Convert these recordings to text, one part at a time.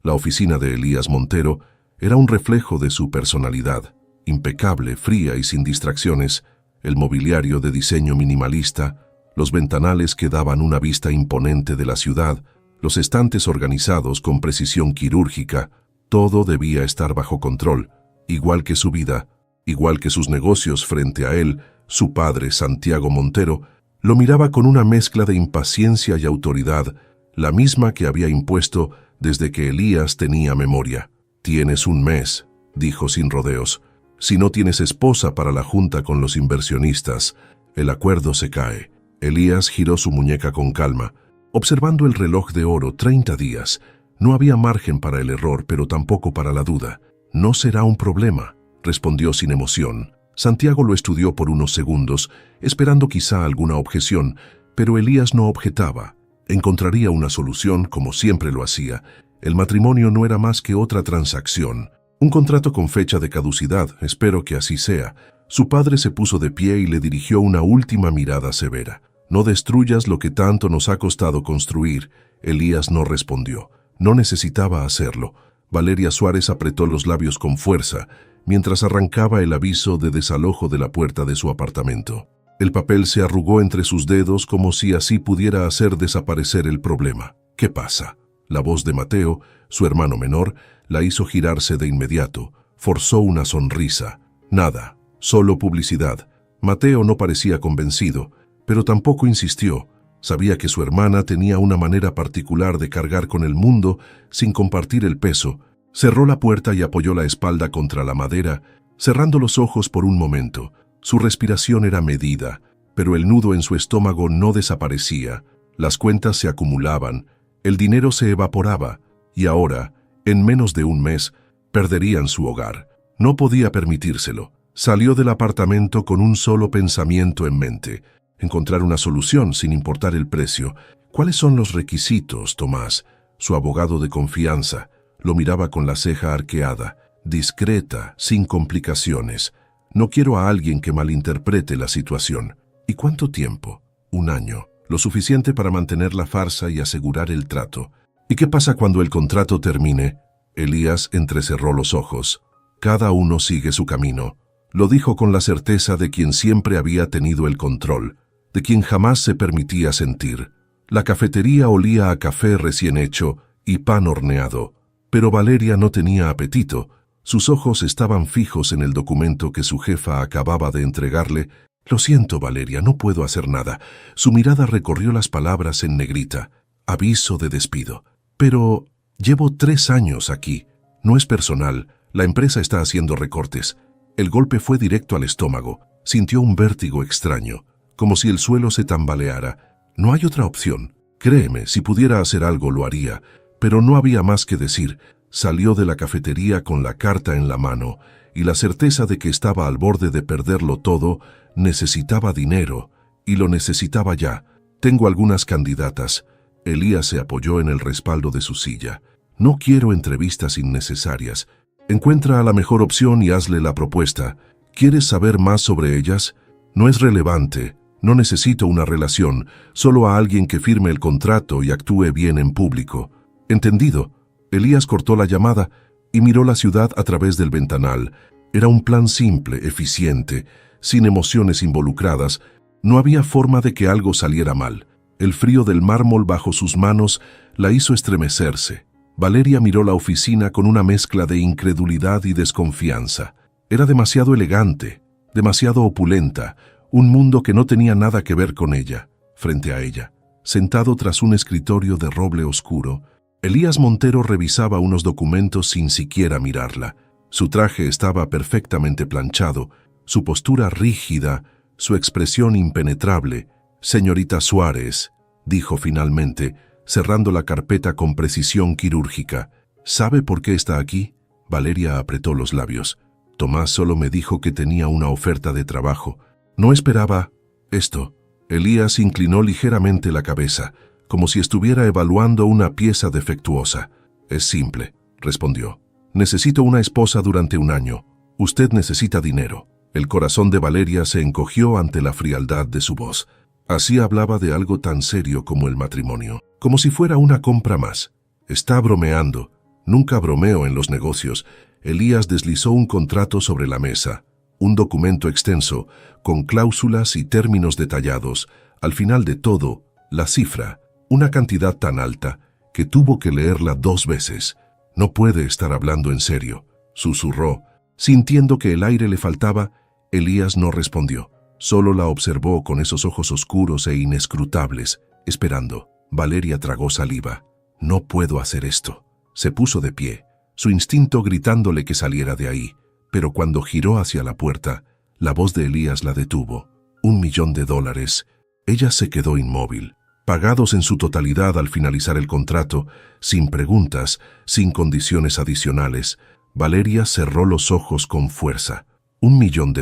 La oficina de Elías Montero era un reflejo de su personalidad, impecable, fría y sin distracciones, el mobiliario de diseño minimalista, los ventanales que daban una vista imponente de la ciudad, los estantes organizados con precisión quirúrgica, todo debía estar bajo control, igual que su vida, igual que sus negocios. Frente a él, su padre, Santiago Montero, lo miraba con una mezcla de impaciencia y autoridad, la misma que había impuesto desde que Elías tenía memoria. «Tienes un mes», dijo sin rodeos. «Si no tienes esposa para la junta con los inversionistas, el acuerdo se cae». Elías giró su muñeca con calma, observando el reloj de oro. 30 días. No había margen para el error, pero tampoco para la duda. «No será un problema», respondió sin emoción. Santiago lo estudió por unos segundos, esperando quizá alguna objeción, pero Elías no objetaba. Encontraría una solución, como siempre lo hacía. El matrimonio no era más que otra transacción, un contrato con fecha de caducidad. «Espero que así sea». Su padre se puso de pie y le dirigió una última mirada severa. «No destruyas lo que tanto nos ha costado construir». Elías no respondió. No necesitaba hacerlo. Valeria Suárez apretó los labios con fuerza, mientras arrancaba el aviso de desalojo de la puerta de su apartamento. El papel se arrugó entre sus dedos como si así pudiera hacer desaparecer el problema. «¿Qué pasa?». La voz de Mateo, su hermano menor, la hizo girarse de inmediato. Forzó una sonrisa. «Nada, solo publicidad». Mateo no parecía convencido, pero tampoco insistió. Sabía que su hermana tenía una manera particular de cargar con el mundo sin compartir el peso. Cerró la puerta y apoyó la espalda contra la madera, cerrando los ojos por un momento. Su respiración era medida, pero el nudo en su estómago no desaparecía. Las cuentas se acumulaban, el dinero se evaporaba, y ahora, en menos de un mes, perderían su hogar. No podía permitírselo. Salió del apartamento con un solo pensamiento en mente: encontrar una solución sin importar el precio. «¿Cuáles son los requisitos, Tomás?». Su abogado de confianza lo miraba con la ceja arqueada. «Discreta, sin complicaciones. No quiero a alguien que malinterprete la situación». «¿Y cuánto tiempo?». «1 año. Lo suficiente para mantener la farsa y asegurar el trato». «¿Y qué pasa cuando el contrato termine?». Elías entrecerró los ojos. «Cada uno sigue su camino». Lo dijo con la certeza de quien siempre había tenido el control, de quien jamás se permitía sentir. La cafetería olía a café recién hecho y pan horneado, pero Valeria no tenía apetito. Sus ojos estaban fijos en el documento que su jefa acababa de entregarle. «Lo siento, Valeria, no puedo hacer nada». Su mirada recorrió las palabras en negrita. «Aviso de despido». «Pero llevo 3 años aquí. No es personal, la empresa está haciendo recortes». El golpe fue directo al estómago. Sintió un vértigo extraño, como si el suelo se tambaleara. «No hay otra opción. Créeme, si pudiera hacer algo lo haría». Pero no había más que decir. Salió de la cafetería con la carta en la mano y la certeza de que estaba al borde de perderlo todo. Necesitaba dinero, y lo necesitaba ya. «Tengo algunas candidatas». Elías se apoyó en el respaldo de su silla. «No quiero entrevistas innecesarias. Encuentra a la mejor opción y hazle la propuesta. ¿Quieres saber más sobre ellas? No es relevante. No necesito una relación, solo a alguien que firme el contrato y actúe bien en público». «Entendido». Elías cortó la llamada y miró la ciudad a través del ventanal. Era un plan simple, eficiente, sin emociones involucradas. No había forma de que algo saliera mal. El frío del mármol bajo sus manos la hizo estremecerse. Valeria miró la oficina con una mezcla de incredulidad y desconfianza. Era demasiado elegante, demasiado opulenta, un mundo que no tenía nada que ver con ella. Frente a ella, sentado tras un escritorio de roble oscuro, Elías Montero revisaba unos documentos sin siquiera mirarla. Su traje estaba perfectamente planchado, su postura rígida, su expresión impenetrable. «Señorita Suárez», dijo finalmente, cerrando la carpeta con precisión quirúrgica. «¿Sabe por qué está aquí?». Valeria apretó los labios. «Tomás solo me dijo que tenía una oferta de trabajo. No esperaba esto». Elías inclinó ligeramente la cabeza, como si estuviera evaluando una pieza defectuosa. «Es simple», respondió. «Necesito una esposa durante 1 año. Usted necesita dinero». El corazón de Valeria se encogió ante la frialdad de su voz. Así hablaba de algo tan serio como el matrimonio, como si fuera una compra más. «Está bromeando». Nunca bromeo en los negocios. Elías deslizó un contrato sobre la mesa, un documento extenso, con cláusulas y términos detallados. Al final de todo, la cifra, una cantidad tan alta que tuvo que leerla 2 veces. «No puede estar hablando en serio», susurró. Sintiendo que el aire le faltaba, Elías no respondió. Solo la observó con esos ojos oscuros e inescrutables, esperando. Valeria tragó saliva. «No puedo hacer esto». Se puso de pie, su instinto gritándole que saliera de ahí, pero cuando giró hacia la puerta, la voz de Elías la detuvo. $1 millón. Ella se quedó inmóvil. Pagados en su totalidad al finalizar el contrato, sin preguntas, sin condiciones adicionales, Valeria cerró los ojos con fuerza. $1 millón.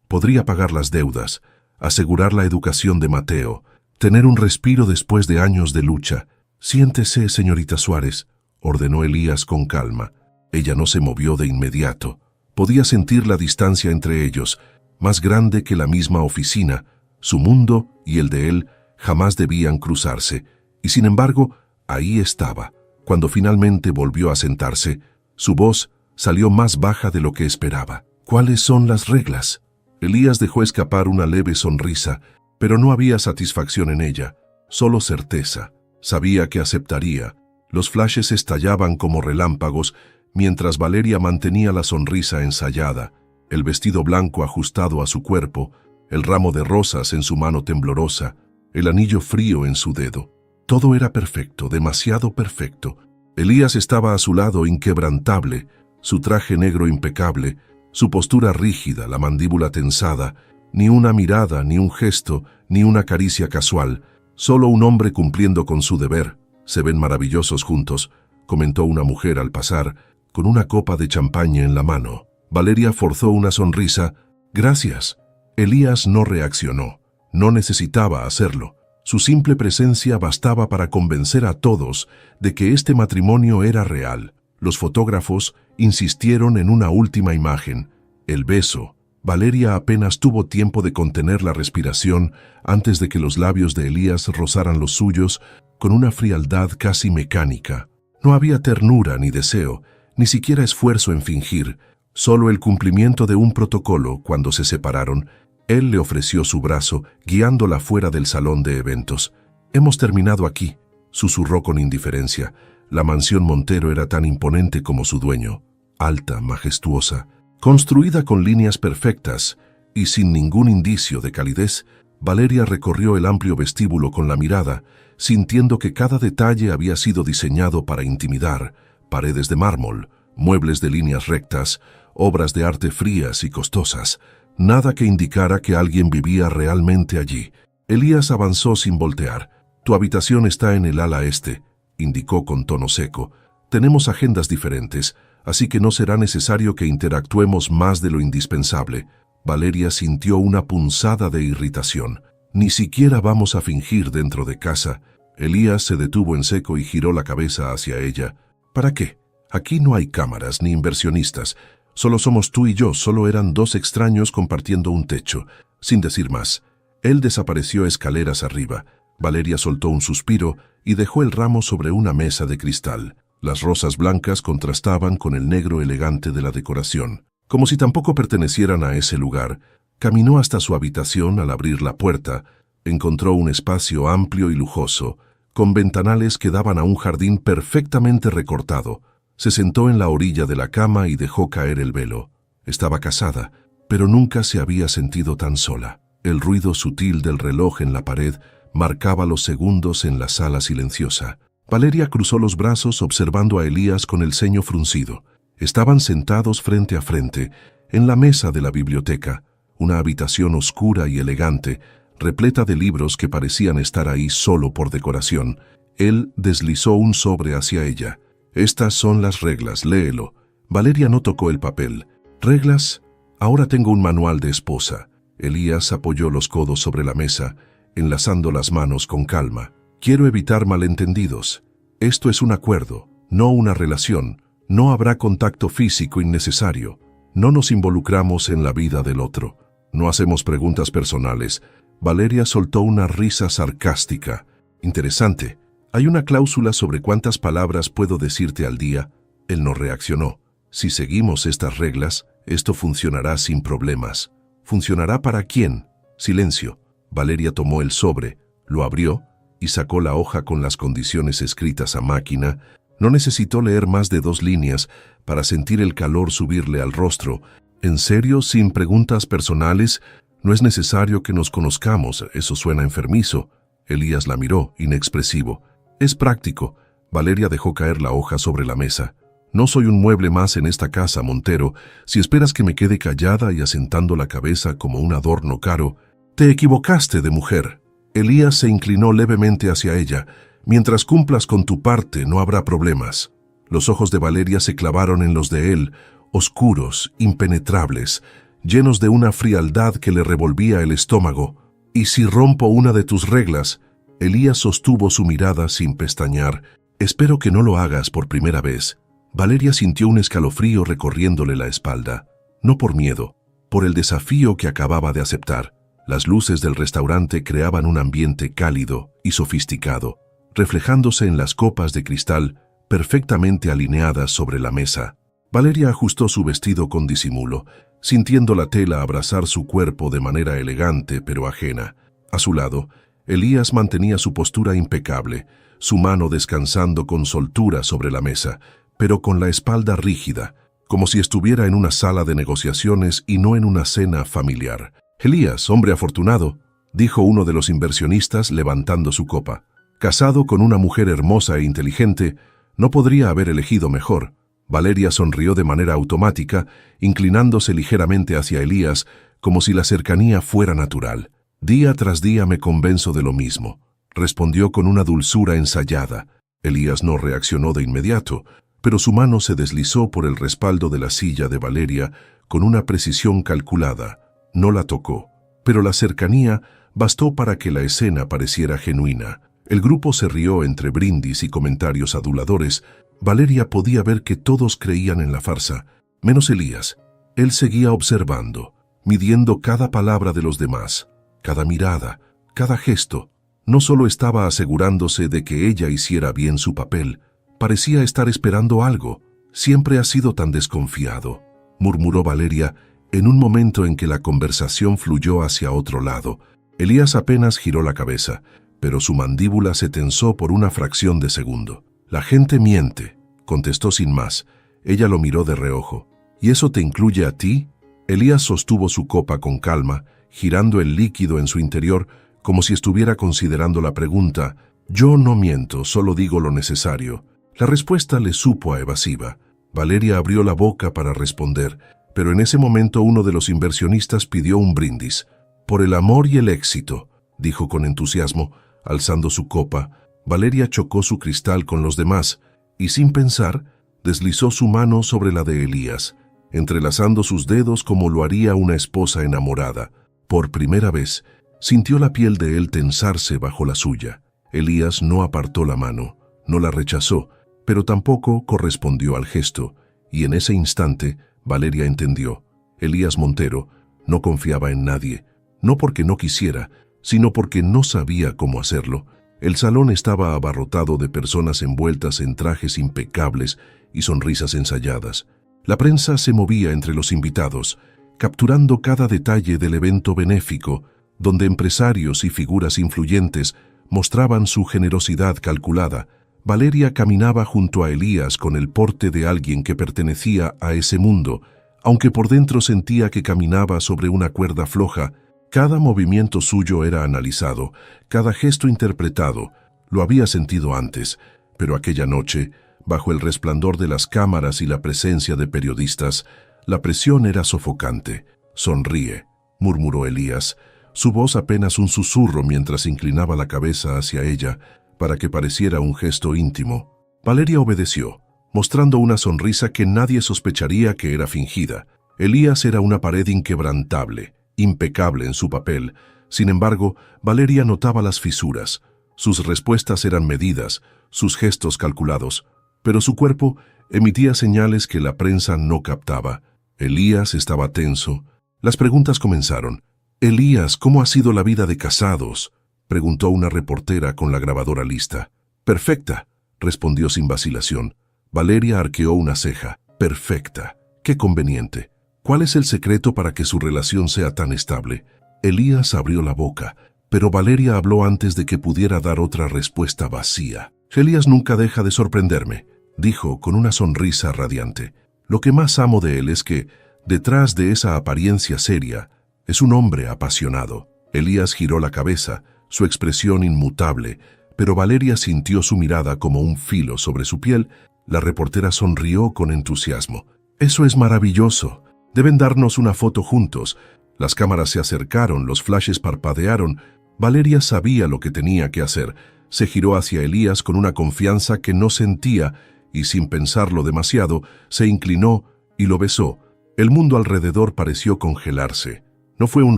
Podría pagar las deudas, asegurar la educación de Mateo, tener un respiro después de años de lucha. «Siéntese, señorita Suárez», ordenó Elías con calma. Ella no se movió de inmediato. Podía sentir la distancia entre ellos, más grande que la misma oficina. Su mundo y el de él jamás debían cruzarse, y sin embargo, ahí estaba. Cuando finalmente volvió a sentarse, su voz salió más baja de lo que esperaba. «¿Cuáles son las reglas?». Elías dejó escapar una leve sonrisa, pero no había satisfacción en ella, solo certeza. Sabía que aceptaría. Los flashes estallaban como relámpagos, mientras Valeria mantenía la sonrisa ensayada, el vestido blanco ajustado a su cuerpo, el ramo de rosas en su mano temblorosa, el anillo frío en su dedo. Todo era perfecto, demasiado perfecto. Elías estaba a su lado inquebrantable, su traje negro impecable, su postura rígida, la mandíbula tensada, ni una mirada, ni un gesto, ni una caricia casual, solo un hombre cumpliendo con su deber. «Se ven maravillosos juntos», comentó una mujer al pasar, con una copa de champaña en la mano. Valeria forzó una sonrisa. «Gracias». Elías no reaccionó. No necesitaba hacerlo. Su simple presencia bastaba para convencer a todos de que este matrimonio era real. Los fotógrafos insistieron en una última imagen, el beso. Valeria apenas tuvo tiempo de contener la respiración antes de que los labios de Elías rozaran los suyos con una frialdad casi mecánica. No había ternura ni deseo, ni siquiera esfuerzo en fingir, solo el cumplimiento de un protocolo. Cuando se separaron, él le ofreció su brazo, guiándola fuera del salón de eventos. «Hemos terminado aquí», susurró con indiferencia. La mansión Montero era tan imponente como su dueño, alta, majestuosa, construida con líneas perfectas y sin ningún indicio de calidez. Valeria recorrió el amplio vestíbulo con la mirada, sintiendo que cada detalle había sido diseñado para intimidar: paredes de mármol, muebles de líneas rectas, obras de arte frías y costosas, nada que indicara que alguien vivía realmente allí. Elías avanzó sin voltear. «Tu habitación está en el ala este», indicó con tono seco. «Tenemos agendas diferentes, así que no será necesario que interactuemos más de lo indispensable». Valeria sintió una punzada de irritación. «Ni siquiera vamos a fingir dentro de casa». Elías se detuvo en seco y giró la cabeza hacia ella. «¿Para qué? Aquí no hay cámaras ni inversionistas. Solo somos tú y yo». Solo eran 2 extraños compartiendo un techo. Sin decir más, él desapareció escaleras arriba. Valeria soltó un suspiro y dejó el ramo sobre una mesa de cristal. Las rosas blancas contrastaban con el negro elegante de la decoración, como si tampoco pertenecieran a ese lugar. Caminó hasta su habitación. Al abrir la puerta, encontró un espacio amplio y lujoso, con ventanales que daban a un jardín perfectamente recortado. Se sentó en la orilla de la cama y dejó caer el velo. Estaba casada, pero nunca se había sentido tan sola. El ruido sutil del reloj en la pared marcaba los segundos en la sala silenciosa. Valeria cruzó los brazos observando a Elías con el ceño fruncido. Estaban sentados frente a frente, en la mesa de la biblioteca, una habitación oscura y elegante, repleta de libros que parecían estar ahí solo por decoración. Él deslizó un sobre hacia ella. «Estas son las reglas, léelo». Valeria no tocó el papel. «¿Reglas? Ahora tengo un manual de esposa». Elías apoyó los codos sobre la mesa, enlazando las manos con calma. «Quiero evitar malentendidos. Esto es un acuerdo, no una relación. No habrá contacto físico innecesario. No nos involucramos en la vida del otro. No hacemos preguntas personales». Valeria soltó una risa sarcástica. «Interesante. Hay una cláusula sobre cuántas palabras puedo decirte al día. Él no reaccionó. Si seguimos estas reglas, esto funcionará sin problemas. ¿Funcionará para quién? Silencio. Valeria tomó el sobre, lo abrió y sacó la hoja con las condiciones escritas a máquina. No necesitó leer más de 2 líneas para sentir el calor subirle al rostro. ¿En serio, sin preguntas personales? No es necesario que nos conozcamos, eso suena enfermizo. Elías la miró, inexpresivo. Es práctico. Valeria dejó caer la hoja sobre la mesa. No soy un mueble más en esta casa, Montero. Si esperas que me quede callada y asentando la cabeza como un adorno caro, te equivocaste de mujer. Elías se inclinó levemente hacia ella. Mientras cumplas con tu parte, no habrá problemas. Los ojos de Valeria se clavaron en los de él, oscuros, impenetrables, llenos de una frialdad que le revolvía el estómago. ¿Y si rompo una de tus reglas? Elías sostuvo su mirada sin pestañear. Espero que no lo hagas por primera vez. Valeria sintió un escalofrío recorriéndole la espalda. No por miedo, por el desafío que acababa de aceptar. Las luces del restaurante creaban un ambiente cálido y sofisticado, reflejándose en las copas de cristal perfectamente alineadas sobre la mesa. Valeria ajustó su vestido con disimulo, sintiendo la tela abrazar su cuerpo de manera elegante pero ajena. A su lado, Elías mantenía su postura impecable, su mano descansando con soltura sobre la mesa, pero con la espalda rígida, como si estuviera en una sala de negociaciones y no en una cena familiar. Elías, hombre afortunado, dijo uno de los inversionistas levantando su copa. Casado con una mujer hermosa e inteligente, no podría haber elegido mejor. Valeria sonrió de manera automática, inclinándose ligeramente hacia Elías, como si la cercanía fuera natural. Día tras día me convenzo de lo mismo, respondió con una dulzura ensayada. Elías no reaccionó de inmediato, pero su mano se deslizó por el respaldo de la silla de Valeria con una precisión calculada. No la tocó, pero la cercanía bastó para que la escena pareciera genuina. El grupo se rió entre brindis y comentarios aduladores. Valeria podía ver que todos creían en la farsa, menos Elías. Él seguía observando, midiendo cada palabra de los demás, cada mirada, cada gesto. No solo estaba asegurándose de que ella hiciera bien su papel, parecía estar esperando algo. Siempre ha sido tan desconfiado, murmuró Valeria en un momento en que la conversación fluyó hacia otro lado. Elías apenas giró la cabeza, pero su mandíbula se tensó por una fracción de segundo. La gente miente, contestó sin más. Ella lo miró de reojo. ¿Y eso te incluye a ti? Elías sostuvo su copa con calma, girando el líquido en su interior como si estuviera considerando la pregunta. Yo no miento, solo digo lo necesario. La respuesta le supo a evasiva. Valeria abrió la boca para responder, pero en ese momento uno de los inversionistas pidió un brindis. Por el amor y el éxito, dijo con entusiasmo, alzando su copa. Valeria chocó su cristal con los demás y, sin pensar, deslizó su mano sobre la de Elías, entrelazando sus dedos como lo haría una esposa enamorada. Por primera vez, sintió la piel de él tensarse bajo la suya. Elías no apartó la mano, no la rechazó, pero tampoco correspondió al gesto, y en ese instante Valeria entendió. Elías Montero no confiaba en nadie, no porque no quisiera, sino porque no sabía cómo hacerlo. El salón estaba abarrotado de personas envueltas en trajes impecables y sonrisas ensayadas. La prensa se movía entre los invitados, capturando cada detalle del evento benéfico, donde empresarios y figuras influyentes mostraban su generosidad calculada. Valeria caminaba junto a Elías con el porte de alguien que pertenecía a ese mundo, aunque por dentro sentía que caminaba sobre una cuerda floja. Cada movimiento suyo era analizado, cada gesto interpretado. Lo había sentido antes, pero aquella noche, bajo el resplandor de las cámaras y la presencia de periodistas, la presión era sofocante. Sonríe, murmuró Elías, su voz apenas un susurro mientras inclinaba la cabeza hacia ella para que pareciera un gesto íntimo. Valeria obedeció, mostrando una sonrisa que nadie sospecharía que era fingida. Elías era una pared inquebrantable, impecable en su papel. Sin embargo, Valeria notaba las fisuras. Sus respuestas eran medidas, sus gestos calculados, pero su cuerpo emitía señales que la prensa no captaba. Elías estaba tenso. Las preguntas comenzaron. «Elías, ¿cómo ha sido la vida de casados?», preguntó una reportera con la grabadora lista. Perfecta, respondió sin vacilación. Valeria arqueó una ceja. Perfecta. Qué conveniente. ¿Cuál es el secreto para que su relación sea tan estable? Elías abrió la boca, pero Valeria habló antes de que pudiera dar otra respuesta vacía. Elías nunca deja de sorprenderme, dijo con una sonrisa radiante. Lo que más amo de él es que, detrás de esa apariencia seria, es un hombre apasionado. Elías giró la cabeza, su expresión inmutable, pero Valeria sintió su mirada como un filo sobre su piel. La reportera sonrió con entusiasmo. Eso es maravilloso. Deben darnos una foto juntos. Las cámaras se acercaron, los flashes parpadearon. Valeria sabía lo que tenía que hacer. Se giró hacia Elías con una confianza que no sentía y, sin pensarlo demasiado, se inclinó y lo besó. El mundo alrededor pareció congelarse. No fue un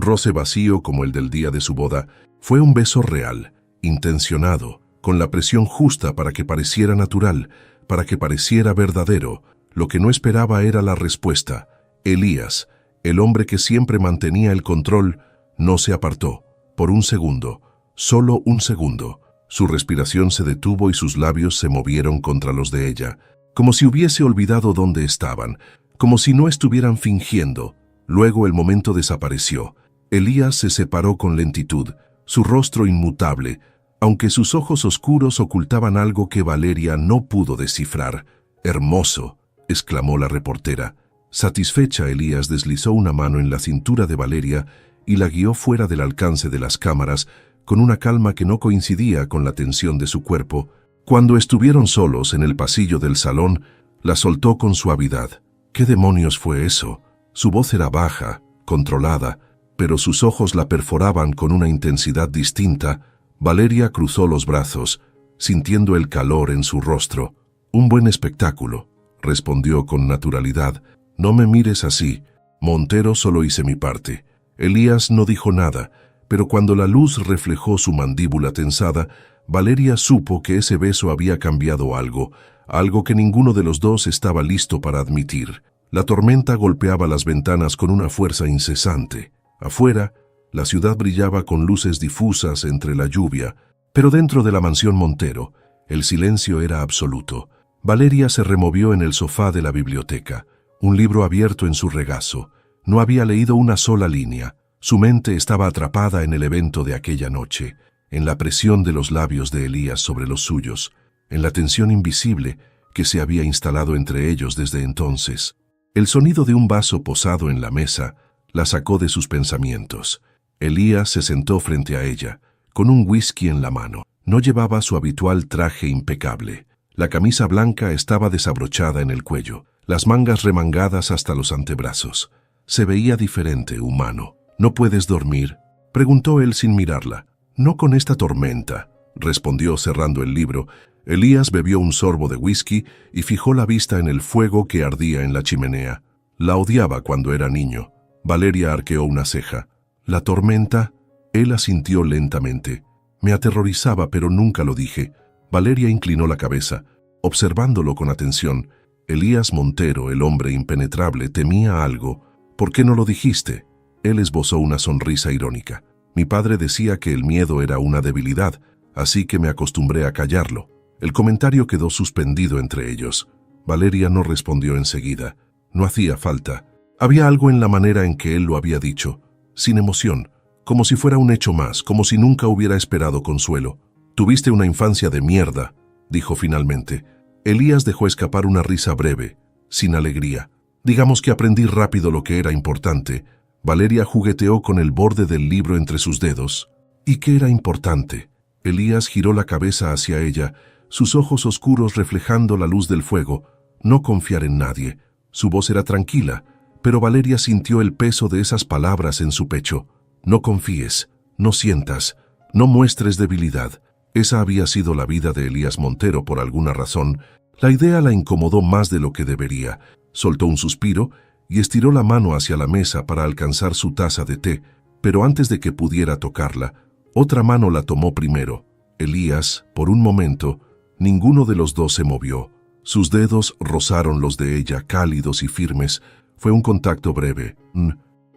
roce vacío como el del día de su boda. Fue un beso real, intencionado, con la presión justa para que pareciera natural, para que pareciera verdadero. Lo que no esperaba era la respuesta. Elías, el hombre que siempre mantenía el control, no se apartó. Por un segundo, solo un segundo. Su respiración se detuvo y sus labios se movieron contra los de ella, como si hubiese olvidado dónde estaban, como si no estuvieran fingiendo. Luego el momento desapareció. Elías se separó con lentitud, su rostro inmutable, aunque sus ojos oscuros ocultaban algo que Valeria no pudo descifrar. «Hermoso», exclamó la reportera. Satisfecha, Elías deslizó una mano en la cintura de Valeria y la guió fuera del alcance de las cámaras, con una calma que no coincidía con la tensión de su cuerpo. Cuando estuvieron solos en el pasillo del salón, la soltó con suavidad. ¿Qué demonios fue eso? Su voz era baja, controlada, pero sus ojos la perforaban con una intensidad distinta. Valeria cruzó los brazos, sintiendo el calor en su rostro. «Un buen espectáculo», respondió con naturalidad. «No me mires así. Montero, solo hice mi parte». Elías no dijo nada, pero cuando la luz reflejó su mandíbula tensada, Valeria supo que ese beso había cambiado algo, algo que ninguno de los dos estaba listo para admitir. La tormenta golpeaba las ventanas con una fuerza incesante. Afuera, la ciudad brillaba con luces difusas entre la lluvia, pero dentro de la mansión Montero, el silencio era absoluto. Valeria se removió en el sofá de la biblioteca, un libro abierto en su regazo. No había leído una sola línea. Su mente estaba atrapada en el evento de aquella noche, en la presión de los labios de Elías sobre los suyos, en la tensión invisible que se había instalado entre ellos desde entonces. El sonido de un vaso posado en la mesa la sacó de sus pensamientos. Elías se sentó frente a ella, con un whisky en la mano. No llevaba su habitual traje impecable. La camisa blanca estaba desabrochada en el cuello, las mangas remangadas hasta los antebrazos. Se veía diferente, humano. «¿No puedes dormir?», preguntó él sin mirarla. «No con esta tormenta», respondió cerrando el libro. Elías bebió un sorbo de whisky y fijó la vista en el fuego que ardía en la chimenea. La odiaba cuando era niño. Valeria arqueó una ceja. «¿La tormenta?», él asintió lentamente. «Me aterrorizaba, pero nunca lo dije». Valeria inclinó la cabeza, observándolo con atención. Elías Montero, el hombre impenetrable, temía algo. «¿Por qué no lo dijiste?». Él esbozó una sonrisa irónica. «Mi padre decía que el miedo era una debilidad, así que me acostumbré a callarlo». El comentario quedó suspendido entre ellos. Valeria no respondió enseguida. No hacía falta. Había algo en la manera en que él lo había dicho, sin emoción, como si fuera un hecho más, como si nunca hubiera esperado consuelo. «Tuviste una infancia de mierda», dijo finalmente. Elías dejó escapar una risa breve, sin alegría. «Digamos que aprendí rápido lo que era importante». Valeria jugueteó con el borde del libro entre sus dedos. «¿Y qué era importante?». Elías giró la cabeza hacia ella, sus ojos oscuros reflejando la luz del fuego. «No confiar en nadie». Su voz era tranquila, pero Valeria sintió el peso de esas palabras en su pecho. «No confíes, no sientas, no muestres debilidad». Esa había sido la vida de Elías Montero por alguna razón. La idea la incomodó más de lo que debería. Soltó un suspiro y estiró la mano hacia la mesa para alcanzar su taza de té, pero antes de que pudiera tocarla, otra mano la tomó primero. Elías, por un momento, ninguno de los dos se movió. Sus dedos rozaron los de ella, cálidos y firmes. Fue un contacto breve,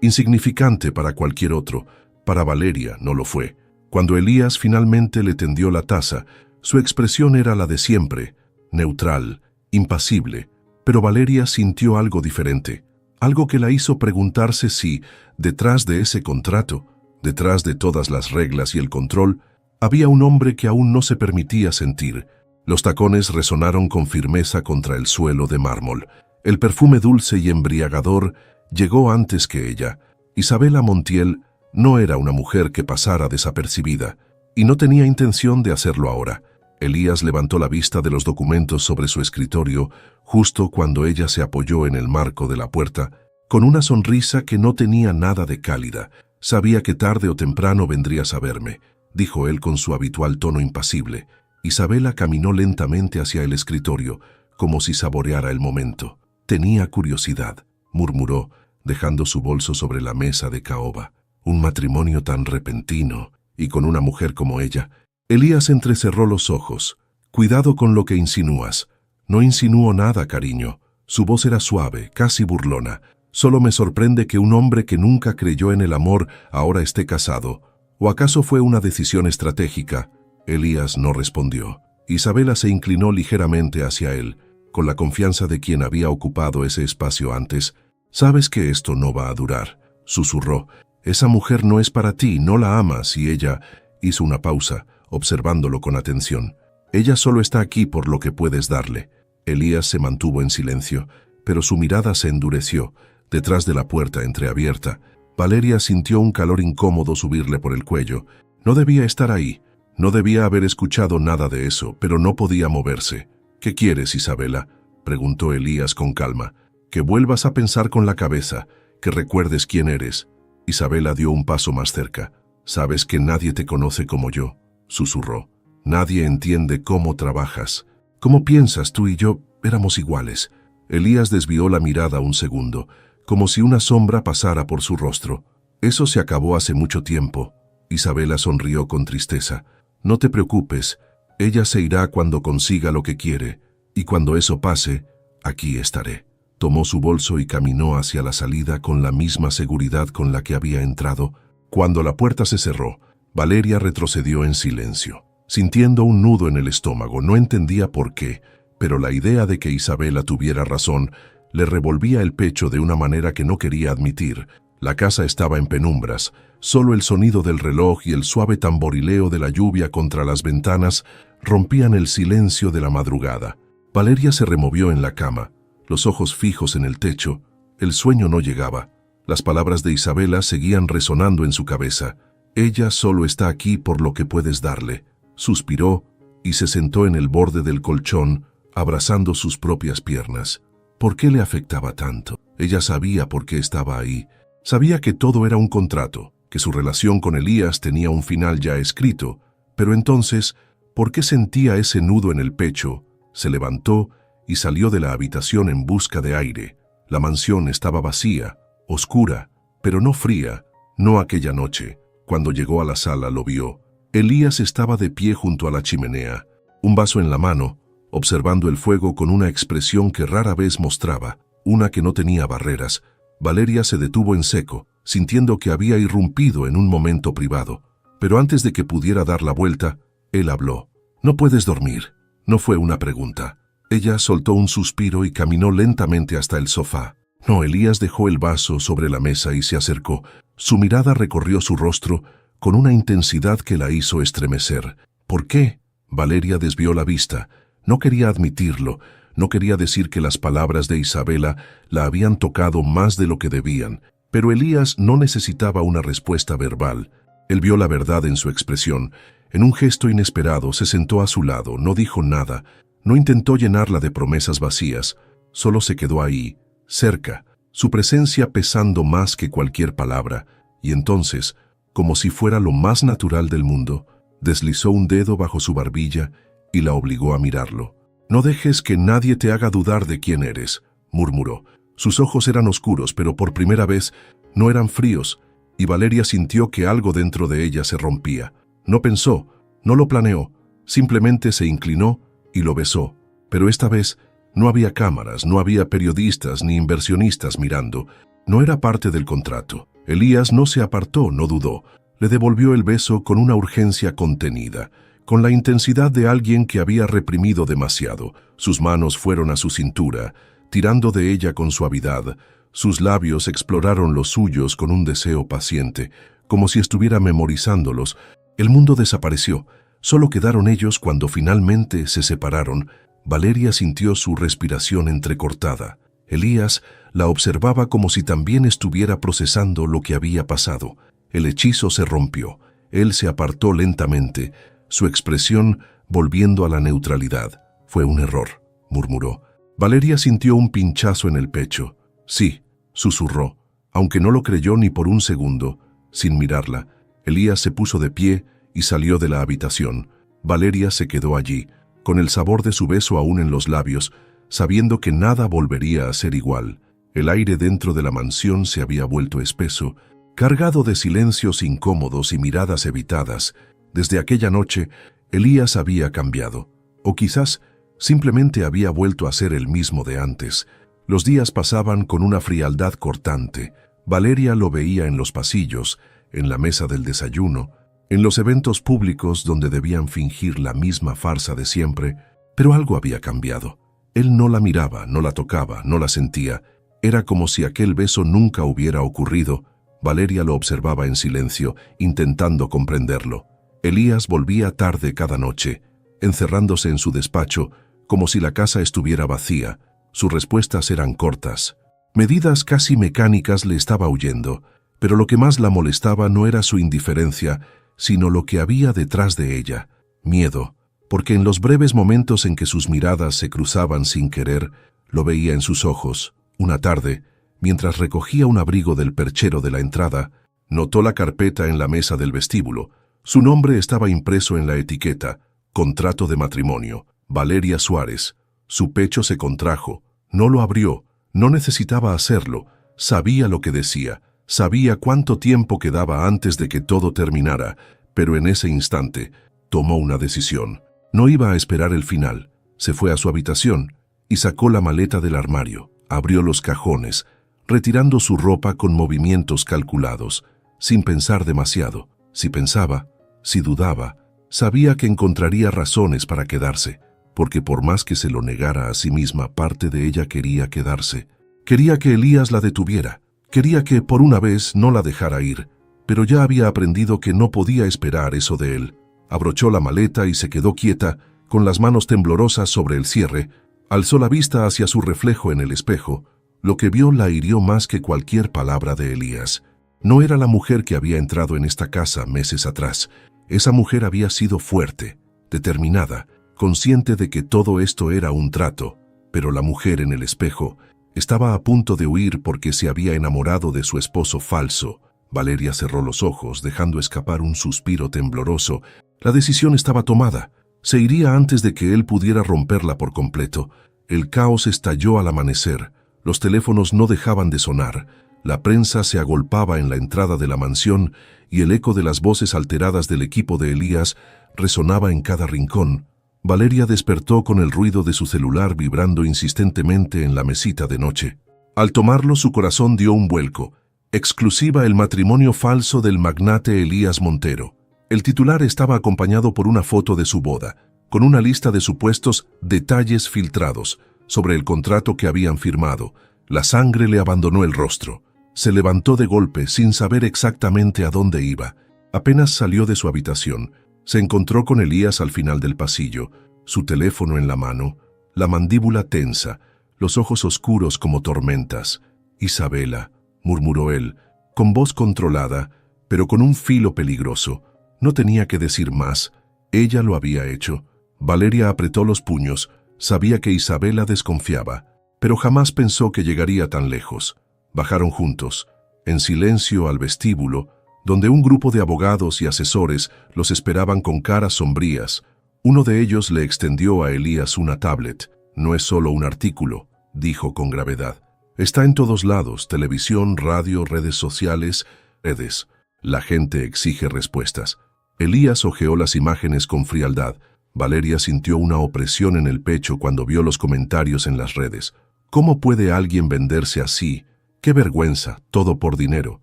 insignificante para cualquier otro. Para Valeria no lo fue. Cuando Elías finalmente le tendió la taza, Su expresión era la de siempre, neutral, impasible, pero Valeria sintió algo diferente, algo que la hizo preguntarse si, detrás de ese contrato, detrás de todas las reglas y el control, había un hombre que aún no se permitía sentir. Los tacones resonaron con firmeza contra el suelo de mármol. El perfume dulce y embriagador llegó antes que ella. Isabela Montiel no era una mujer que pasara desapercibida, y no tenía intención de hacerlo ahora. Elías levantó la vista de los documentos sobre su escritorio justo cuando ella se apoyó en el marco de la puerta, con una sonrisa que no tenía nada de cálida. «Sabía que tarde o temprano vendrías a verme», dijo él con su habitual tono impasible. Isabela caminó lentamente hacia el escritorio, como si saboreara el momento. «Tenía curiosidad», murmuró, dejando su bolso sobre la mesa de caoba. Un matrimonio tan repentino, y con una mujer como ella. Elías entrecerró los ojos. «Cuidado con lo que insinúas». «No insinúo nada, cariño». Su voz era suave, casi burlona. «Solo me sorprende que un hombre que nunca creyó en el amor ahora esté casado. ¿O acaso fue una decisión estratégica?» Elías no respondió. Isabela se inclinó ligeramente hacia él, con la confianza de quien había ocupado ese espacio antes. «Sabes que esto no va a durar», susurró. «Esa mujer no es para ti, no la amas», y ella hizo una pausa, observándolo con atención. «Ella solo está aquí por lo que puedes darle». Elías se mantuvo en silencio, pero su mirada se endureció. Detrás de la puerta entreabierta, Valeria sintió un calor incómodo subirle por el cuello. No debía estar ahí, no debía haber escuchado nada de eso, pero no podía moverse. «¿Qué quieres, Isabela?», preguntó Elías con calma. «Que vuelvas a pensar con la cabeza, que recuerdes quién eres». Isabela dio un paso más cerca. «Sabes que nadie te conoce como yo», susurró. «Nadie entiende cómo trabajas. ¿Cómo piensas? Tú y yo éramos iguales». Elías desvió la mirada un segundo, como si una sombra pasara por su rostro. «Eso se acabó hace mucho tiempo». Isabela sonrió con tristeza. «No te preocupes, ella se irá cuando consiga lo que quiere, y cuando eso pase, aquí estaré». Tomó su bolso y caminó hacia la salida con la misma seguridad con la que había entrado. Cuando la puerta se cerró, Valeria retrocedió en silencio, sintiendo un nudo en el estómago. No entendía por qué, pero la idea de que Isabela tuviera razón le revolvía el pecho de una manera que no quería admitir. La casa estaba en penumbras. Solo el sonido del reloj y el suave tamborileo de la lluvia contra las ventanas rompían el silencio de la madrugada. Valeria se removió en la cama, los ojos fijos en el techo. El sueño no llegaba. Las palabras de Isabela seguían resonando en su cabeza. «Ella solo está aquí por lo que puedes darle». Suspiró y se sentó en el borde del colchón, abrazando sus propias piernas. ¿Por qué le afectaba tanto? Ella sabía por qué estaba ahí. Sabía que todo era un contrato, que su relación con Elías tenía un final ya escrito. Pero entonces, ¿por qué sentía ese nudo en el pecho? Se levantó y salió de la habitación en busca de aire. La mansión estaba vacía, oscura, pero no fría, no aquella noche. Cuando llegó a la sala lo vio. Elías estaba de pie junto a la chimenea, un vaso en la mano, observando el fuego con una expresión que rara vez mostraba, una que no tenía barreras. Valeria se detuvo en seco, sintiendo que había irrumpido en un momento privado. Pero antes de que pudiera dar la vuelta, él habló. «¿No puedes dormir?». No fue una pregunta. Ella soltó un suspiro y caminó lentamente hasta el sofá. No, Elías dejó el vaso sobre la mesa y se acercó. Su mirada recorrió su rostro con una intensidad que la hizo estremecer. «¿Por qué?». Valeria desvió la vista. No quería admitirlo, no quería decir que las palabras de Isabela la habían tocado más de lo que debían, pero Elías no necesitaba una respuesta verbal. Él vio la verdad en su expresión. En un gesto inesperado se sentó a su lado, no dijo nada, no intentó llenarla de promesas vacías, solo se quedó ahí, cerca, su presencia pesando más que cualquier palabra, y entonces, como si fuera lo más natural del mundo, deslizó un dedo bajo su barbilla y la obligó a mirarlo. «No dejes que nadie te haga dudar de quién eres», murmuró. Sus ojos eran oscuros, pero por primera vez no eran fríos, y Valeria sintió que algo dentro de ella se rompía. No pensó, no lo planeó, simplemente se inclinó y lo besó. Pero esta vez no había cámaras, no había periodistas ni inversionistas mirando. No era parte del contrato. Elías no se apartó, no dudó. Le devolvió el beso con una urgencia contenida, con la intensidad de alguien que había reprimido demasiado. Sus manos fueron a su cintura, tirando de ella con suavidad. Sus labios exploraron los suyos con un deseo paciente, como si estuviera memorizándolos. El mundo desapareció. Solo quedaron ellos cuando finalmente se separaron. Valeria sintió su respiración entrecortada. Elías la observaba como si también estuviera procesando lo que había pasado. El hechizo se rompió. Él se apartó lentamente, su expresión volviendo a la neutralidad. Fue un error, murmuró. Valeria sintió un pinchazo en el pecho. Sí, susurró, aunque no lo creyó ni por un segundo. Sin mirarla, Elías se puso de pie y salió de la habitación. Valeria se quedó allí, con el sabor de su beso aún en los labios, sabiendo que nada volvería a ser igual. El aire dentro de la mansión se había vuelto espeso, cargado de silencios incómodos y miradas evitadas. Desde aquella noche, Elías había cambiado, o quizás simplemente había vuelto a ser el mismo de antes. Los días pasaban con una frialdad cortante. Valeria lo veía en los pasillos, en la mesa del desayuno, en los eventos públicos donde debían fingir la misma farsa de siempre, pero algo había cambiado. Él no la miraba, no la tocaba, no la sentía. Era como si aquel beso nunca hubiera ocurrido. Valeria lo observaba en silencio, intentando comprenderlo. Elías volvía tarde cada noche, encerrándose en su despacho, como si la casa estuviera vacía. Sus respuestas eran cortas. Medidas casi mecánicas le estaba huyendo, pero lo que más la molestaba no era su indiferencia, sino lo que había detrás de ella, miedo, porque en los breves momentos en que sus miradas se cruzaban sin querer, lo veía en sus ojos. Una tarde, mientras recogía un abrigo del perchero de la entrada, notó la carpeta en la mesa del vestíbulo. Su nombre estaba impreso en la etiqueta, contrato de matrimonio, Valeria Suárez. Su pecho se contrajo, no lo abrió, no necesitaba hacerlo, sabía lo que decía, sabía cuánto tiempo quedaba antes de que todo terminara, pero en ese instante tomó una decisión. No iba a esperar el final. Se fue a su habitación y sacó la maleta del armario, abrió los cajones, retirando su ropa con movimientos calculados, sin pensar demasiado. Si pensaba, si dudaba, sabía que encontraría razones para quedarse, porque por más que se lo negara a sí misma, parte de ella quería quedarse. Quería que Elías la detuviera, quería que por una vez no la dejara ir, pero ya había aprendido que no podía esperar eso de él. Abrochó la maleta y se quedó quieta, con las manos temblorosas sobre el cierre. Alzó la vista hacia su reflejo en el espejo. Lo que vio la hirió más que cualquier palabra de Elías. No era la mujer que había entrado en esta casa meses atrás. Esa mujer había sido fuerte, determinada, consciente de que todo esto era un trato, pero la mujer en el espejo estaba a punto de huir porque se había enamorado de su esposo falso. Valeria cerró los ojos, dejando escapar un suspiro tembloroso. La decisión estaba tomada. Se iría antes de que él pudiera romperla por completo. El caos estalló al amanecer. Los teléfonos no dejaban de sonar. La prensa se agolpaba en la entrada de la mansión y el eco de las voces alteradas del equipo de Elías resonaba en cada rincón. Valeria despertó con el ruido de su celular vibrando insistentemente en la mesita de noche. Al tomarlo, su corazón dio un vuelco. Exclusiva: el matrimonio falso del magnate Elías Montero. El titular estaba acompañado por una foto de su boda, con una lista de supuestos detalles filtrados sobre el contrato que habían firmado. La sangre le abandonó el rostro. Se levantó de golpe sin saber exactamente a dónde iba. Apenas salió de su habitación, se encontró con Elías al final del pasillo, su teléfono en la mano, la mandíbula tensa, los ojos oscuros como tormentas. «Isabela», murmuró él, con voz controlada, pero con un filo peligroso. No tenía que decir más. Ella lo había hecho. Valeria apretó los puños. Sabía que Isabela desconfiaba, pero jamás pensó que llegaría tan lejos. Bajaron juntos, en silencio, al vestíbulo, donde un grupo de abogados y asesores los esperaban con caras sombrías. Uno de ellos le extendió a Elías una tablet. «No es solo un artículo», dijo con gravedad. «Está en todos lados: televisión, radio, redes sociales, redes. La gente exige respuestas». Elías hojeó las imágenes con frialdad. Valeria sintió una opresión en el pecho cuando vio los comentarios en las redes. ¿Cómo puede alguien venderse así? ¡Qué vergüenza! Todo por dinero.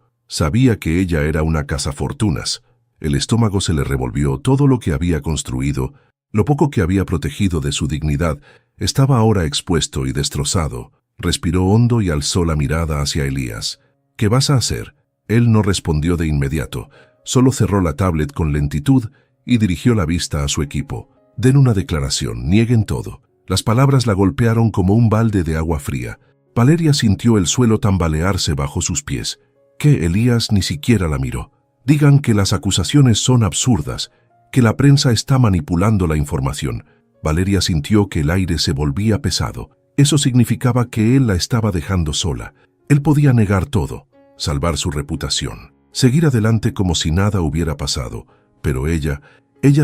Sabía que ella era una cazafortunas. El estómago se le revolvió. Todo lo que había construido, lo poco que había protegido de su dignidad, estaba ahora expuesto y destrozado. Respiró hondo y alzó la mirada hacia Elías. «¿Qué vas a hacer?». Él no respondió de inmediato. Solo cerró la tablet con lentitud y dirigió la vista a su equipo. «Den una declaración, nieguen todo». Las palabras la golpearon como un balde de agua fría. Valeria sintió el suelo tambalearse bajo sus pies. Que Elías ni siquiera la miró. «Digan que las acusaciones son absurdas, que la prensa está manipulando la información». Valeria sintió que el aire se volvía pesado. Eso significaba que él la estaba dejando sola. Él podía negar todo, salvar su reputación, seguir adelante como si nada hubiera pasado, pero ella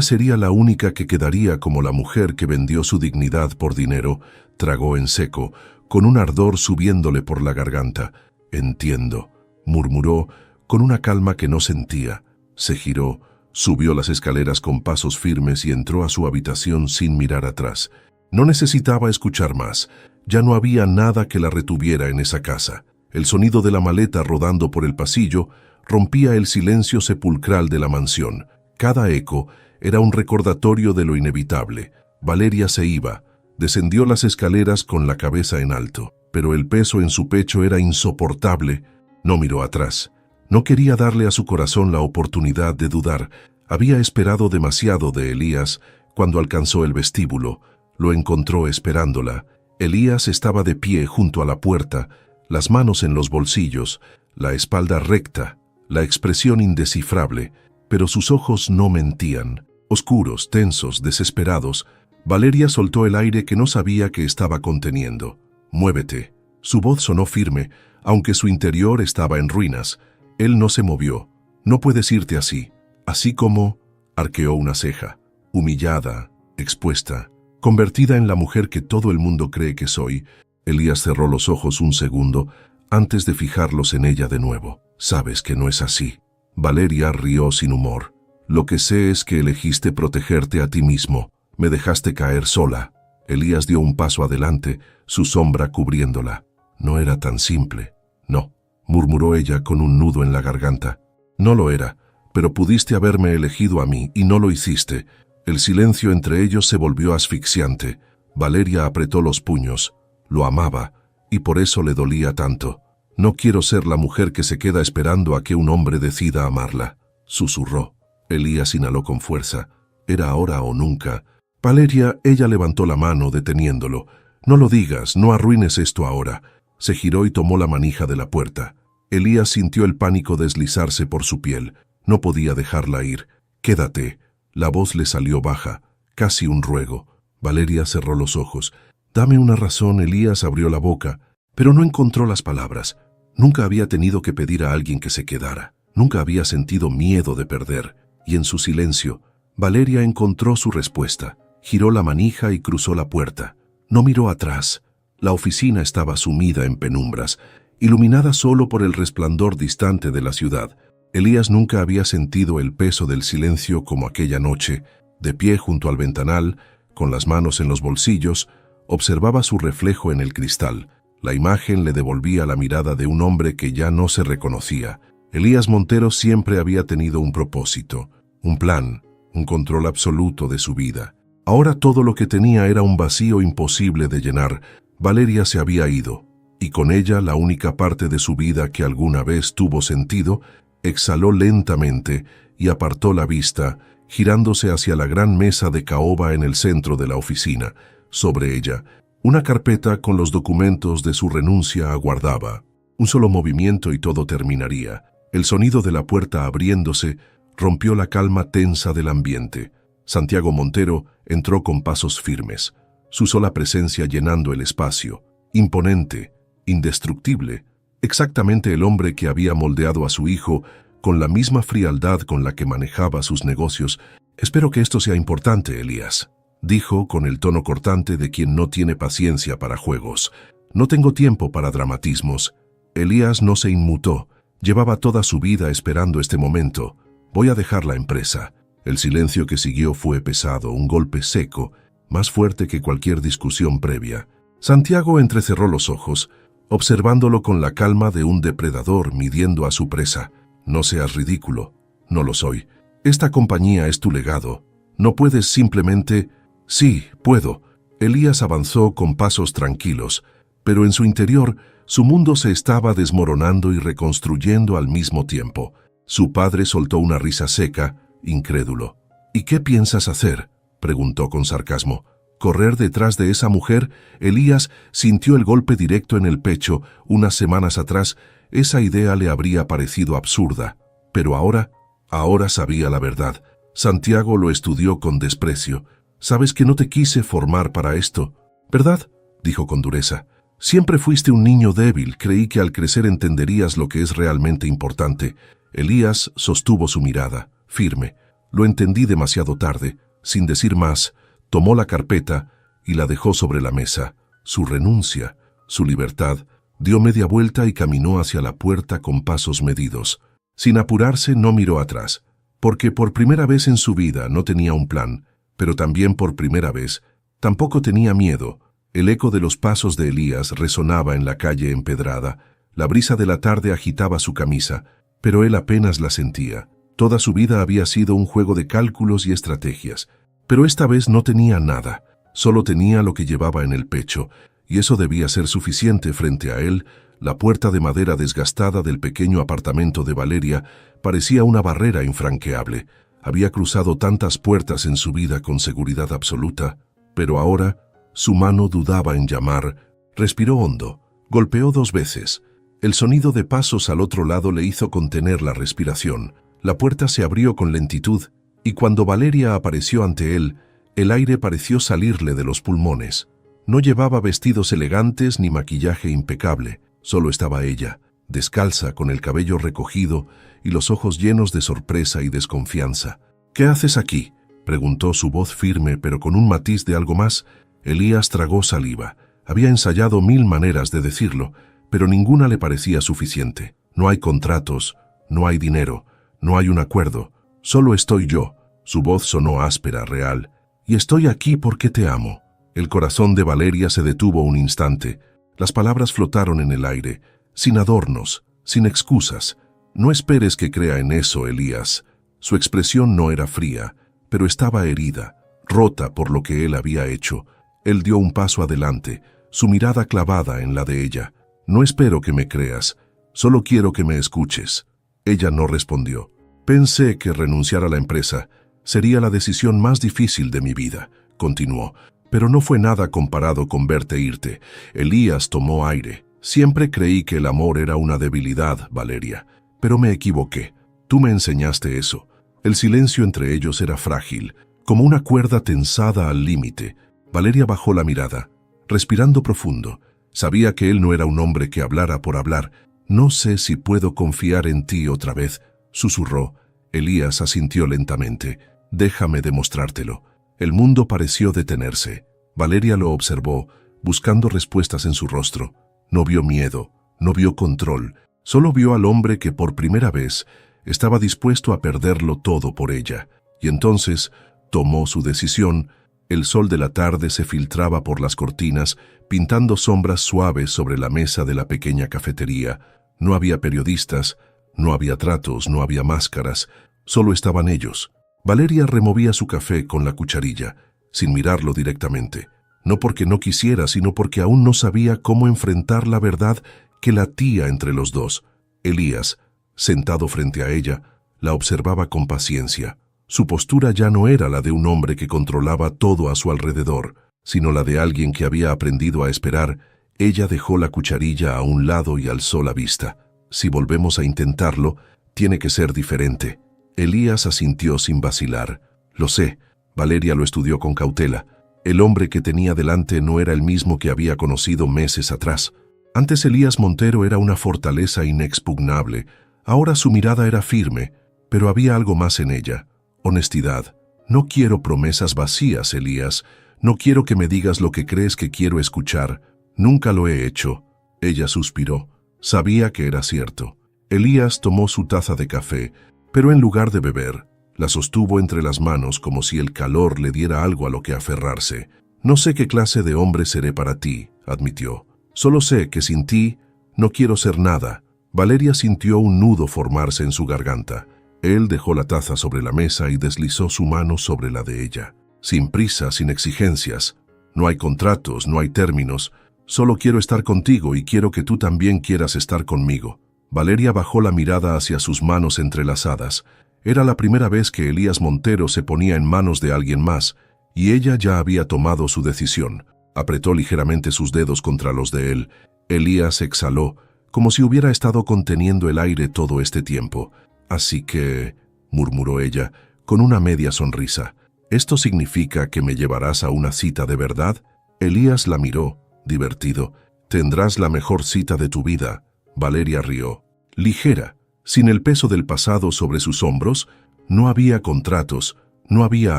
sería la única que quedaría como la mujer que vendió su dignidad por dinero. Tragó en seco, con un ardor subiéndole por la garganta. «Entiendo», murmuró con una calma que no sentía. Se giró, subió las escaleras con pasos firmes y entró a su habitación sin mirar atrás. No necesitaba escuchar más. Ya no había nada que la retuviera en esa casa. El sonido de la maleta rodando por el pasillo rompía el silencio sepulcral de la mansión. Cada eco era un recordatorio de lo inevitable. Valeria se iba. Descendió las escaleras con la cabeza en alto, pero el peso en su pecho era insoportable. No miró atrás. No quería darle a su corazón la oportunidad de dudar. Había esperado demasiado de Elías. Cuando alcanzó el vestíbulo, lo encontró esperándola. Elías estaba de pie junto a la puerta, las manos en los bolsillos, la espalda recta, la expresión indescifrable, pero sus ojos no mentían. Oscuros, tensos, desesperados. Valeria soltó el aire que no sabía que estaba conteniendo. «Muévete». Su voz sonó firme, aunque su interior estaba en ruinas. Él no se movió. «No puedes irte así». «Así como…». Arqueó una ceja. «Humillada, expuesta, convertida en la mujer que todo el mundo cree que soy». Elías cerró los ojos un segundo antes de fijarlos en ella de nuevo. «Sabes que no es así». Valeria rió sin humor. «Lo que sé es que elegiste protegerte a ti mismo. Me dejaste caer sola». Elías dio un paso adelante, su sombra cubriéndola. «No era tan simple». «No», murmuró ella con un nudo en la garganta. «No lo era, pero pudiste haberme elegido a mí y no lo hiciste». El silencio entre ellos se volvió asfixiante. Valeria apretó los puños. Lo amaba, y por eso le dolía tanto. «No quiero ser la mujer que se queda esperando a que un hombre decida amarla», susurró. Elías inhaló con fuerza. Era ahora o nunca. «Valeria», ella levantó la mano deteniéndolo. «No lo digas, no arruines esto ahora». Se giró y tomó la manija de la puerta. Elías sintió el pánico deslizarse por su piel. No podía dejarla ir. «Quédate». La voz le salió baja, casi un ruego. Valeria cerró los ojos. «Dame una razón». Elías abrió la boca, pero no encontró las palabras. Nunca había tenido que pedir a alguien que se quedara. Nunca había sentido miedo de perder. Y en su silencio, Valeria encontró su respuesta. Giró la manija y cruzó la puerta. No miró atrás. La oficina estaba sumida en penumbras, iluminada solo por el resplandor distante de la ciudad. Elías nunca había sentido el peso del silencio como aquella noche. De pie junto al ventanal, con las manos en los bolsillos, observaba su reflejo en el cristal. La imagen le devolvía la mirada de un hombre que ya no se reconocía. Elías Montero siempre había tenido un propósito, un plan, un control absoluto de su vida. Ahora todo lo que tenía era un vacío imposible de llenar. Valeria se había ido, y con ella la única parte de su vida que alguna vez tuvo sentido. Exhaló lentamente y apartó la vista, girándose hacia la gran mesa de caoba en el centro de la oficina. Sobre ella, una carpeta con los documentos de su renuncia aguardaba. Un solo movimiento y todo terminaría. El sonido de la puerta abriéndose rompió la calma tensa del ambiente. Santiago Montero entró con pasos firmes, su sola presencia llenando el espacio. Imponente, indestructible, exactamente el hombre que había moldeado a su hijo con la misma frialdad con la que manejaba sus negocios. «Espero que esto sea importante, Elías», dijo con el tono cortante de quien no tiene paciencia para juegos. «No tengo tiempo para dramatismos». Elías no se inmutó. Llevaba toda su vida esperando este momento. «Voy a dejar la empresa». El silencio que siguió fue pesado, un golpe seco, más fuerte que cualquier discusión previa. Santiago entrecerró los ojos, observándolo con la calma de un depredador midiendo a su presa. «No seas ridículo». «No lo soy». Esta compañía es tu legado. No puedes simplemente... Sí, puedo. Elías avanzó con pasos tranquilos, pero en su interior su mundo se estaba desmoronando y reconstruyendo al mismo tiempo. Su padre soltó una risa seca, incrédulo. ¿Y qué piensas hacer?, preguntó con sarcasmo. ¿Correr detrás de esa mujer? Elías sintió el golpe directo en el pecho. Unas semanas atrás, esa idea le habría parecido absurda. Pero ahora sabía la verdad. Santiago lo estudió con desprecio. «Sabes que no te quise formar para esto, ¿verdad?», dijo con dureza. «Siempre fuiste un niño débil. Creí que al crecer entenderías lo que es realmente importante». Elías sostuvo su mirada, firme. «Lo entendí demasiado tarde». Sin decir más, tomó la carpeta y la dejó sobre la mesa. Su renuncia, su libertad, dio media vuelta y caminó hacia la puerta con pasos medidos. Sin apurarse, no miró atrás, porque por primera vez en su vida no tenía un plan, pero también por primera vez tampoco tenía miedo. El eco de los pasos de Elías resonaba en la calle empedrada. La brisa de la tarde agitaba su camisa, pero él apenas la sentía. Toda su vida había sido un juego de cálculos y estrategias, pero esta vez no tenía nada, solo tenía lo que llevaba en el pecho, y eso debía ser suficiente frente a él. La puerta de madera desgastada del pequeño apartamento de Valeria parecía una barrera infranqueable. Había cruzado tantas puertas en su vida con seguridad absoluta, pero ahora su mano dudaba en llamar. Respiró hondo, golpeó 2 veces. El sonido de pasos al otro lado le hizo contener la respiración. La puerta se abrió con lentitud, y cuando Valeria apareció ante él, el aire pareció salirle de los pulmones. No llevaba vestidos elegantes ni maquillaje impecable, solo estaba ella, descalza, con el cabello recogido y los ojos llenos de sorpresa y desconfianza. «¿Qué haces aquí?», preguntó su voz firme, pero con un matiz de algo más. Elías tragó saliva. Había ensayado 1000 maneras de decirlo, pero ninguna le parecía suficiente. «No hay contratos, no hay dinero, no hay un acuerdo. Solo estoy yo». Su voz sonó áspera, real. «Y estoy aquí porque te amo». El corazón de Valeria se detuvo un instante. Las palabras flotaron en el aire, sin adornos, sin excusas. «No esperes que crea en eso, Elías». Su expresión no era fría, pero estaba herida, rota por lo que él había hecho. Él dio un paso adelante, su mirada clavada en la de ella. «No espero que me creas, solo quiero que me escuches». Ella no respondió. «Pensé que renunciar a la empresa sería la decisión más difícil de mi vida», continuó, «pero no fue nada comparado con verte irte». Elías tomó aire. «Siempre creí que el amor era una debilidad, Valeria, pero me equivoqué. Tú me enseñaste eso». El silencio entre ellos era frágil, como una cuerda tensada al límite. Valeria bajó la mirada, respirando profundo. Sabía que él no era un hombre que hablara por hablar. «No sé si puedo confiar en ti otra vez», susurró. Elías asintió lentamente. «Déjame demostrártelo». El mundo pareció detenerse. Valeria lo observó, buscando respuestas en su rostro. No vio miedo, no vio control, solo vio al hombre que por primera vez estaba dispuesto a perderlo todo por ella. Y entonces tomó su decisión. El sol de la tarde se filtraba por las cortinas, pintando sombras suaves sobre la mesa de la pequeña cafetería. No había periodistas, no había tratos, no había máscaras, solo estaban ellos. Valeria removía su café con la cucharilla, sin mirarlo directamente. No porque no quisiera, sino porque aún no sabía cómo enfrentar la verdad que latía entre los dos. Elías, sentado frente a ella, la observaba con paciencia. Su postura ya no era la de un hombre que controlaba todo a su alrededor, sino la de alguien que había aprendido a esperar. Ella dejó la cucharilla a un lado y alzó la vista. «Si volvemos a intentarlo, tiene que ser diferente». Elías asintió sin vacilar. «Lo sé». Valeria lo estudió con cautela. El hombre que tenía delante no era el mismo que había conocido meses atrás. Antes Elías Montero era una fortaleza inexpugnable. Ahora su mirada era firme, pero había algo más en ella. Honestidad. «No quiero promesas vacías, Elías. No quiero que me digas lo que crees que quiero escuchar. Nunca lo he hecho». Ella suspiró. Sabía que era cierto. Elías tomó su taza de café, pero en lugar de beber, la sostuvo entre las manos como si el calor le diera algo a lo que aferrarse. «No sé qué clase de hombre seré para ti», admitió. «Solo sé que sin ti no quiero ser nada». Valeria sintió un nudo formarse en su garganta. Él dejó la taza sobre la mesa y deslizó su mano sobre la de ella. Sin prisa, sin exigencias. No hay contratos, no hay términos. Solo quiero estar contigo y quiero que tú también quieras estar conmigo. Valeria bajó la mirada hacia sus manos entrelazadas. Era la primera vez que Elías Montero se ponía en manos de alguien más, y ella ya había tomado su decisión. Apretó ligeramente sus dedos contra los de él. Elías exhaló, como si hubiera estado conteniendo el aire todo este tiempo. «Así que», murmuró ella, con una media sonrisa, «¿esto significa que me llevarás a una cita de verdad?» Elías la miró, divertido. «Tendrás la mejor cita de tu vida». Valeria rió. Ligera, sin el peso del pasado sobre sus hombros, no había contratos, no había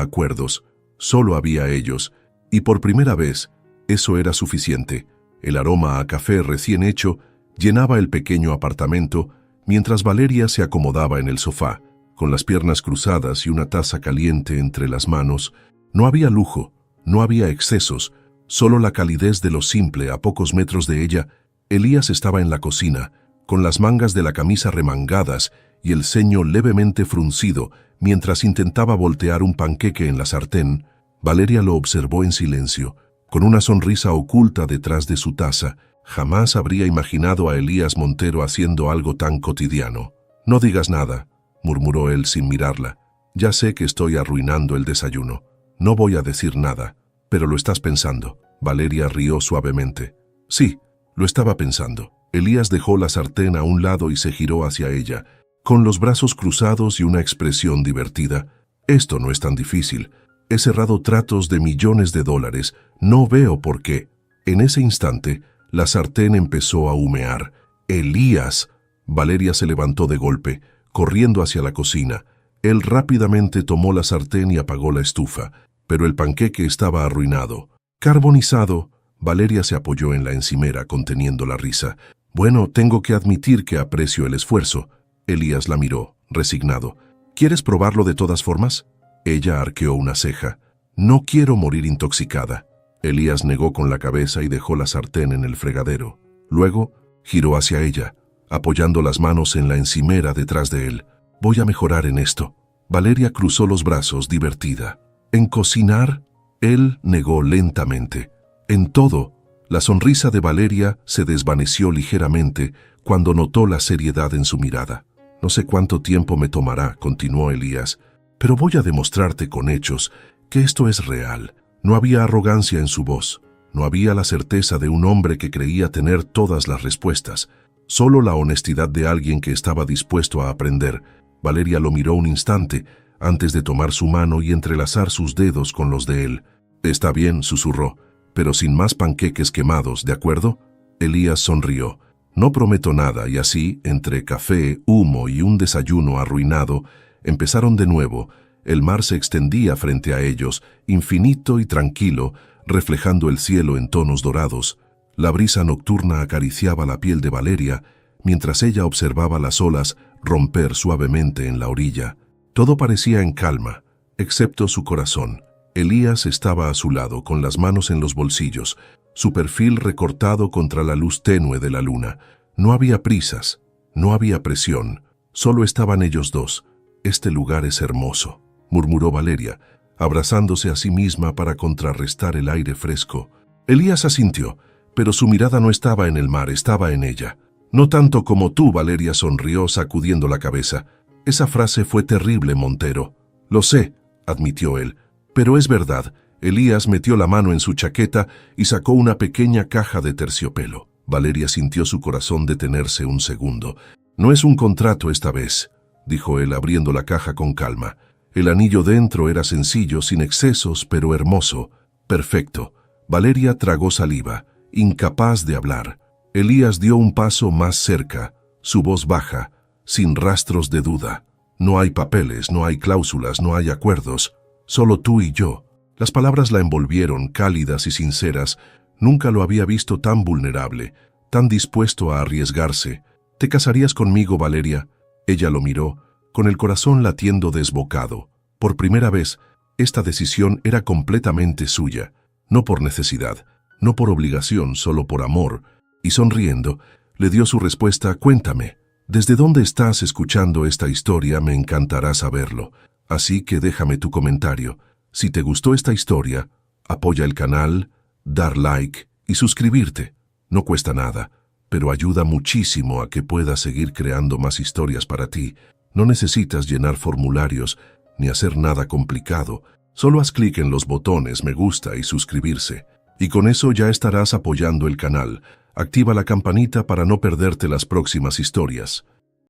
acuerdos, solo había ellos, y por primera vez, eso era suficiente. El aroma a café recién hecho llenaba el pequeño apartamento, mientras Valeria se acomodaba en el sofá, con las piernas cruzadas y una taza caliente entre las manos. No había lujo, no había excesos, solo la calidez de lo simple. A pocos metros de ella, Elías estaba en la cocina, con las mangas de la camisa remangadas y el ceño levemente fruncido, mientras intentaba voltear un panqueque en la sartén. Valeria lo observó en silencio, con una sonrisa oculta detrás de su taza. Jamás habría imaginado a Elías Montero haciendo algo tan cotidiano. «No digas nada», murmuró él sin mirarla. «Ya sé que estoy arruinando el desayuno. No voy a decir nada, pero lo estás pensando». Valeria rió suavemente. «Sí, lo estaba pensando». Elías dejó la sartén a un lado y se giró hacia ella, con los brazos cruzados y una expresión divertida. «Esto no es tan difícil. He cerrado tratos de millones de dólares. No veo por qué». En ese instante, la sartén empezó a humear. «¡Elías!». Valeria se levantó de golpe, corriendo hacia la cocina. Él rápidamente tomó la sartén y apagó la estufa, pero el panqueque estaba arruinado. «Carbonizado». Valeria se apoyó en la encimera, conteniendo la risa. «Bueno, tengo que admitir que aprecio el esfuerzo». Elías la miró, resignado. «¿Quieres probarlo de todas formas?». Ella arqueó una ceja. «No quiero morir intoxicada». Elías negó con la cabeza y dejó la sartén en el fregadero. Luego, giró hacia ella, apoyando las manos en la encimera detrás de él. «Voy a mejorar en esto». Valeria cruzó los brazos, divertida. «¿En cocinar?». Él negó lentamente. «En todo». La sonrisa de Valeria se desvaneció ligeramente cuando notó la seriedad en su mirada. «No sé cuánto tiempo me tomará», continuó Elías, «pero voy a demostrarte con hechos que esto es real». No había arrogancia en su voz, no había la certeza de un hombre que creía tener todas las respuestas, solo la honestidad de alguien que estaba dispuesto a aprender. Valeria lo miró un instante antes de tomar su mano y entrelazar sus dedos con los de él. «Está bien», susurró, «pero sin más panqueques quemados, ¿de acuerdo?». Elías sonrió. «No prometo nada», y así, entre café, humo y un desayuno arruinado, empezaron de nuevo. El mar se extendía frente a ellos, infinito y tranquilo, reflejando el cielo en tonos dorados. La brisa nocturna acariciaba la piel de Valeria, mientras ella observaba las olas romper suavemente en la orilla. Todo parecía en calma, excepto su corazón. Elías estaba a su lado, con las manos en los bolsillos, su perfil recortado contra la luz tenue de la luna. No había prisas, no había presión, solo estaban ellos dos. «Este lugar es hermoso», murmuró Valeria, abrazándose a sí misma para contrarrestar el aire fresco. Elías asintió, pero su mirada no estaba en el mar, estaba en ella. «No tanto como tú», Valeria sonrió sacudiendo la cabeza. «Esa frase fue terrible, Montero». «Lo sé», admitió él, «pero es verdad». Elías metió la mano en su chaqueta y sacó una pequeña caja de terciopelo. Valeria sintió su corazón detenerse un segundo. «No es un contrato esta vez», dijo él abriendo la caja con calma. El anillo dentro era sencillo, sin excesos, pero hermoso. Perfecto. Valeria tragó saliva, incapaz de hablar. Elías dio un paso más cerca, su voz baja, sin rastros de duda. «No hay papeles, no hay cláusulas, no hay acuerdos. Solo tú y yo». Las palabras la envolvieron, cálidas y sinceras. Nunca lo había visto tan vulnerable, tan dispuesto a arriesgarse. «¿Te casarías conmigo, Valeria?». Ella lo miró, con el corazón latiendo desbocado. Por primera vez, esta decisión era completamente suya, no por necesidad, no por obligación, solo por amor, y sonriendo, le dio su respuesta. «Cuéntame», Desde dónde estás escuchando esta historia me encantará saberlo, así que déjame tu comentario. Si te gustó esta historia, apoya el canal, dar like y suscribirte. No cuesta nada, pero ayuda muchísimo a que puedas seguir creando más historias para ti. No necesitas llenar formularios ni hacer nada complicado. Solo haz clic en los botones me gusta y suscribirse. Y con eso ya estarás apoyando el canal. Activa la campanita para no perderte las próximas historias.